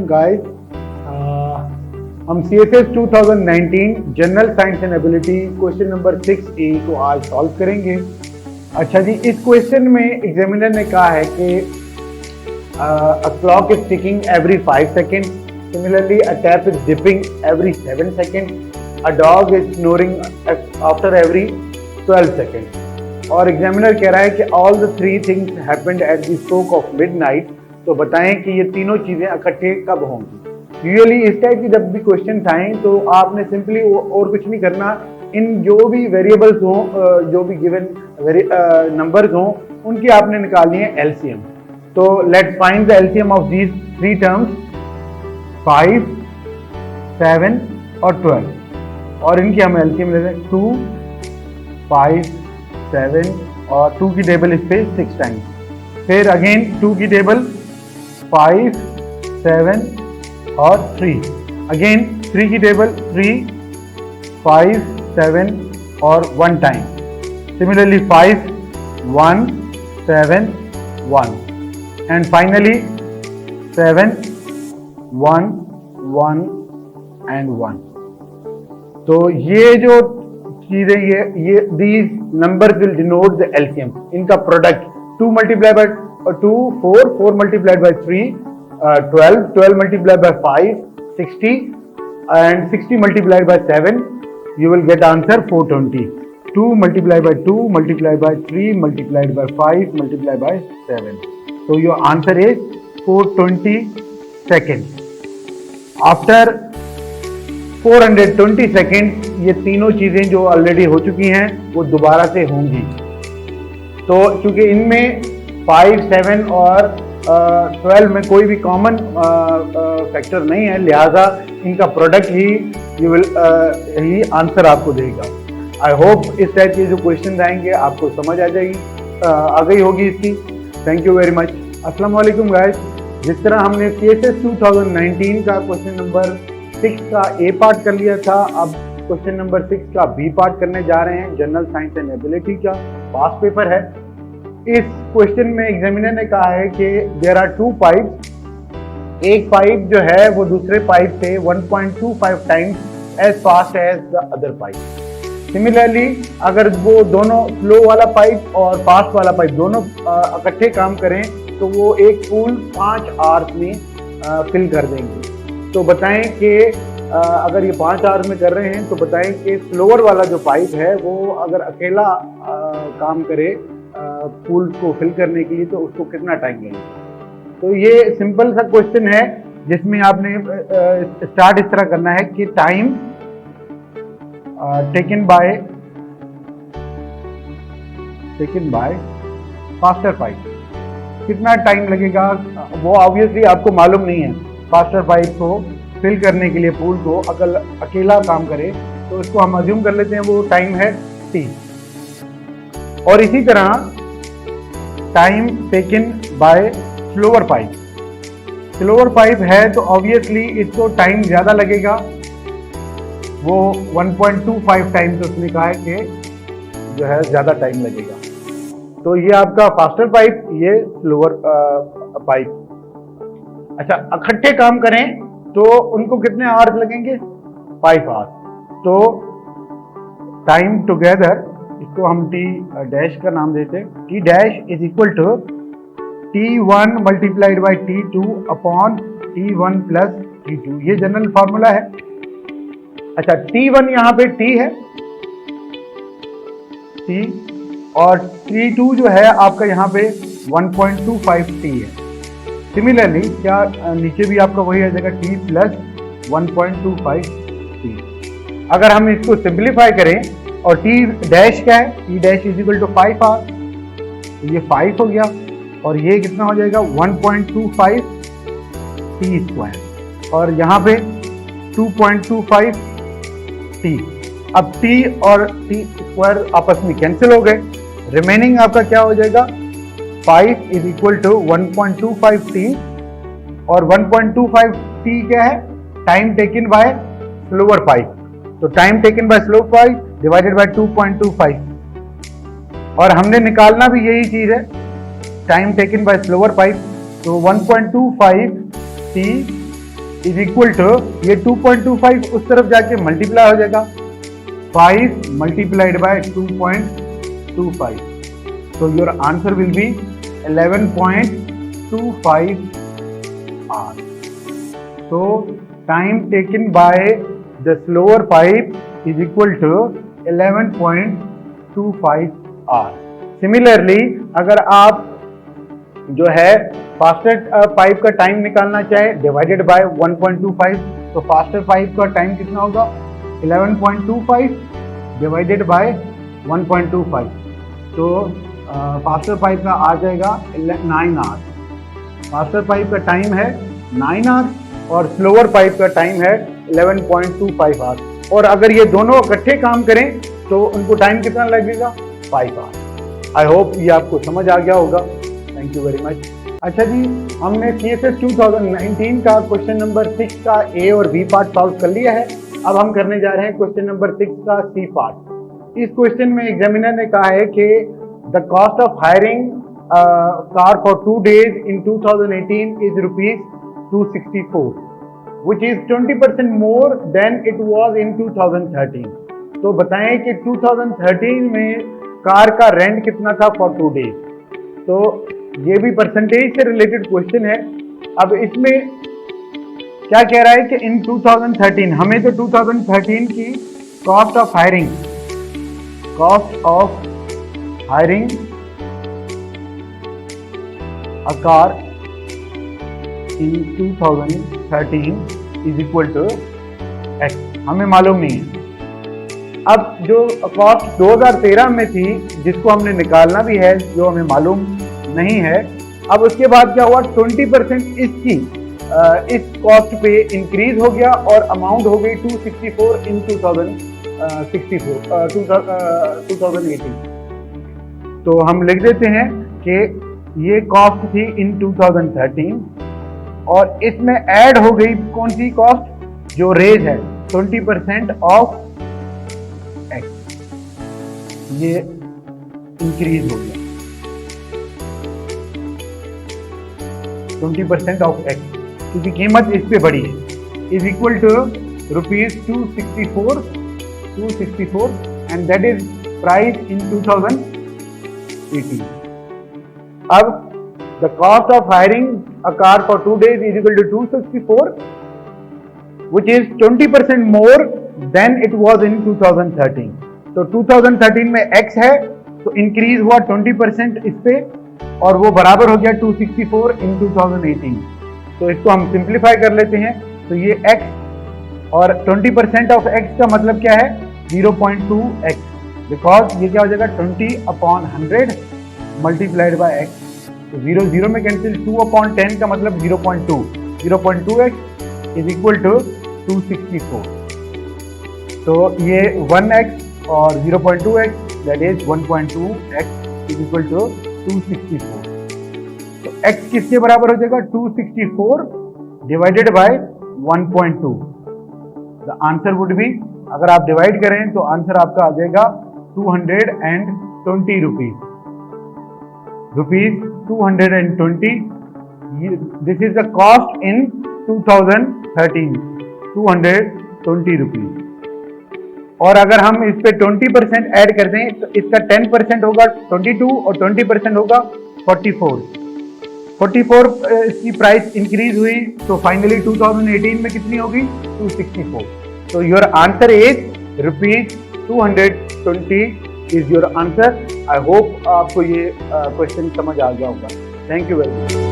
Guys, हम CSS 2019 general science and ability question number 6A को आज सॉल्व करेंगे। अच्छा जी, इस क्वेश्चन में एग्जामिनर ने कहा है कि a clock is ticking every 5 seconds. Similarly, a tap is dipping every 7 seconds. A dog is snoring after every 12 seconds. और एग्जामिनर कह रहा है कि all the three things happened at the stroke of midnight. तो बताएं कि ये तीनों चीजें इकट्ठे कब होंगी। यूजुअली इस टाइप की जब भी क्वेश्चन आए तो आपने सिंपली और कुछ नहीं करना, इन जो भी वेरिएबल्स हों, जो भी गिवन नंबर्स हों, उनकी आपने निकालनी है एलसीएम। तो let's find the LCM of these three terms 5, 7 और 12, और इनकी हम एलसीएम लेते हैं 2, 5, 7 और 2 की टेबल इस पे 6 टाइम्स। फिर अगेन 2 की टेबल 5, 7 और 3, अगेन 3 की टेबल 3, 5, 7 और 1 time. Similarly 5, 1, 7, 1 and finally 7, 1, 1 and 1। तो ये जो चीजें ये these numbers will denote the LCM, इनका product 2 multiplied by 2 4, 4 multiplied by 3 12, 12 multiplied by 5 60 and 60 multiplied by 7 you will get answer 420. 2 multiplied by 2 multiplied by 3 multiplied by 5 multiplied by 7. So your answer is 420 seconds. After 420 second ये तीनों चीजें जो already हो चुकी हैं वो दोबारा से होंगी। तो चूंकि इनमें 5, 7 और 12 में कोई भी कॉमन फैक्टर नहीं है, लिहाजा इनका प्रोडक्ट ही आंसर आपको देगा। आई होप इस टाइप के जो क्वेश्चन आएंगे आपको समझ आ गई होगी इसकी। Thank you very much. अस्सलाम वालेकुम गाइस। जिस तरह हमने CSS 2019 का क्वेश्चन नंबर 6 का A पार्ट कर लिया था, अब क्वेश्चन नंबर 6 का B पार्ट करने जा रहे हैं। जनरल साइंस एंड एबिलिटी का पास पेपर है। इस क्वेश्चन में एग्जामिनर ने कहा है कि देयर आर 2 पाइप्स, एक पाइप जो है वो दूसरे पाइप से 1.25 times as fast as the other pipe. Similarly अगर वो दोनों फ्लो वाला पाइप और फास्ट वाला पाइप दोनों इकट्ठे काम करें तो वो एक पूल 5 आवर्स में फिल कर देंगे। तो बताएं कि अगर ये 5 आवर में कर रहे हैं तो बताएं कि फ्लोअर वाला जो पाइप है वो अगर अकेला काम करे पूल को फिल करने के लिए तो उसको कितना टाइम लगेगा। तो ये सिंपल सा क्वेश्चन है जिसमें आपने स्टार्ट इस तरह करना है कि time taken bye faster pipe, कितना टाइम लगेगा वो ऑब्वियसली आपको मालूम नहीं है। फास्टर पाइप को फिल करने के लिए पूल को अकेला काम करे तो इसको हम अज्यूम कर लेते हैं वो टाइम है T। और इसी तरह time taken by slower pipe, slower pipe है तो ऑब्वियसली इसको टाइम ज़्यादा लगेगा, वो 1.25 टाइम तो उसने कहा है कि जो है ज़्यादा टाइम लगेगा। तो ये आपका फास्टर पाइप, ये स्लोअर पाइप। अच्छा, इकट्ठे काम करें तो उनको कितने आवर्स लगेंगे? 5 आवर्स। तो टाइम टुगेदर, इसको हम T डैश का नाम देते हैं। T dash is equal to T1 multiplied by T2 upon T1 plus T2। ये जनरल फार्मूला है। अच्छा, T1 यहाँ पे T है, T, और T2 जो है आपका यहाँ पे 1.25 T है। सिमिलरली क्या नीचे भी आपका वही आ जाएगा T प्लस 1.25 T। अगर हम इसको सिंप्लीफाई करें और T डैश क्या है, T dash is equal to 5 hour, तो ये 5 हो गया और ये कितना हो जाएगा 1.25 T स्क्वायर, और यहाँ पे 2.25 T। अब T और T स्क्वायर आपस में कैंसिल हो गए, रिमेनिंग आपका क्या हो जाएगा 5 इज इक्वल टू 1.25 T, और 1.25 T क्या है, time taken by slower pipe. तो time taken by slower pipe divided by 2.25, और हमने निकालना भी यही चीज है, time taken by slower pipe. तो 1.25 T इज इक्वल टू, ये 2.25 उस तरफ जाके मल्टीप्लाई हो जाएगा, 5 multiplied by 2.25, so your answer will be 11.25 hours. So time taken by the slower pipe is equal to 11.25 hours. Similarly, अगर आप जो है फास्टर पाइप का टाइम निकालना चाहे डिवाइडेड बाय 1.25, तो फास्टर पाइप का टाइम कितना होगा 11.25 डिवाइडेड बाय 1.25, तो फास्टर पाइप का आ जाएगा 9 आवर्स। फास्टर पाइप का टाइम है 9 आवर्स और स्लोअर पाइप का टाइम है 11.25 आवर्स। और अगर ये दोनों इकट्ठे काम करें तो उनको टाइम कितना लगेगा 5 आवर्स। आई होप ये आपको समझ आ गया होगा। Thank you very much. अच्छा जी, हमने CSS 2019 का क्वेश्चन नंबर 6 का ए और बी पार्ट सॉल्व कर लिया है। अब हम करने जा रहे हैं क्वेश्चन नंबर 6 का सी पार्ट। इस क्वेश्चन में एग्जामिनर ने कहा है कि the cost of hiring car for 2 days in 2018 is rupees 264, which is 20% more than it was in 2013. तो बताएं कि 2013 में कार का रेंट कितना था फॉर 2 days। तो ये भी परसेंटेज से रिलेटेड क्वेश्चन है। अब इसमें क्या कह रहा है कि इन 2013, हमें तो 2013 की cost of hiring a car in 2013 is equal to X, हमें मालूम नहीं है। अब जो कॉस्ट 2013 में थी जिसको हमने निकालना भी है, जो हमें मालूम नहीं है, अब उसके बाद क्या हुआ 20% इसकी इस कॉस्ट पे इंक्रीज हो गया और अमाउंट हो गई 264 इन 2018। तो हम लिख देते हैं कि ये कॉस्ट थी इन 2013 और इसमें ऐड हो गई कौन सी कॉस्ट, जो रेज है 20% ऑफ एक्स, ये इंक्रीज हो गया 20% ऑफ एक्स, क्योंकि कीमत इस पे बढ़ी है, is equal to rupees 264 and that is price in 2018। अब the cost of hiring a car for 2 days is equal to 264, which is 20% more than it was in 2013। तो 2013 में x है तो इंक्रीज हुआ 20% इस पे और वो बराबर हो गया 264 इन 2018। तो इसको हम सिंप्लीफाई कर लेते हैं, तो ये x और 20% ऑफ x का मतलब क्या है 0.2x, बिकॉज ये क्या हो जाएगा 20/100 मल्टीप्लाइड बाय x, तो 0 में कैंसिल, 2/10 का मतलब 0.2x इज इक्वल टू 264। तो ये 1x और 0.2x that is 1.2x is equal to 264। तो x किसके बराबर हो जाएगा 264 divided by 1.2। The answer would be, अगर आप डिवाइड करें तो आंसर आपका आ जाएगा 220 rupees 220। This is the cost in 2013, 220 rupees. और अगर हम इस पे 20% ऐड कर दें तो इसका 10% होगा 22 और 20% होगा 44। 44 इसकी प्राइस इंक्रीज हुई तो फाइनली 2018 में कितनी होगी 264। तो your answer is rupees 220 is your answer. I hope आपको ये क्वेश्चन समझ आ गया होगा। Thank you very much.